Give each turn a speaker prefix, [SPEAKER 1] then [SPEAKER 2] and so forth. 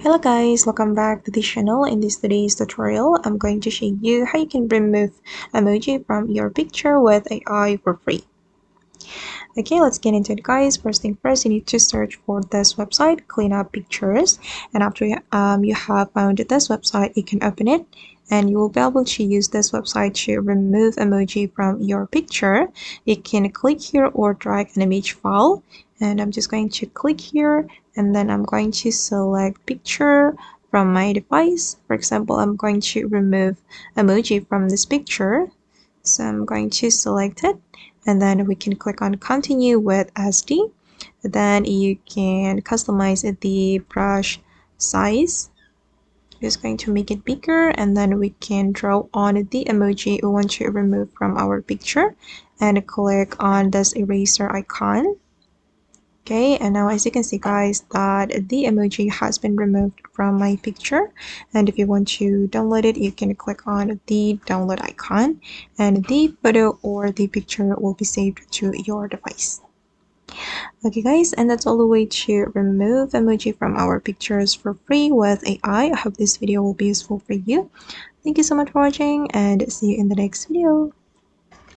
[SPEAKER 1] Hello guys, welcome back to the channel. In today's tutorial, I'm going to show you how you can remove emoji from your picture with AI for free. Okay, let's get into it guys. First thing first, you need to search for this website, Clean Up Pictures. And after you have found this website, you can open it and you will be able to use this website to remove emoji from your picture. You can click here or drag an image file, and I'm just going to click here and then I'm going to select picture from my device. For example, I'm going to remove emoji from this picture, so I'm going to select it and then we can click on continue with SD. Then you can customize the brush size. Just going to make it bigger, and then we can draw on the emoji we want to remove from our picture and click on this eraser icon. Okay, and now as you can see guys that the emoji has been removed from my picture, and if you want to download it, you can click on the download icon and the photo or the picture will be saved to your device. Okay guys, and that's all the way to remove emoji from our pictures for free with AI. I hope this video will be useful for you. Thank you so much for watching and see you in the next video.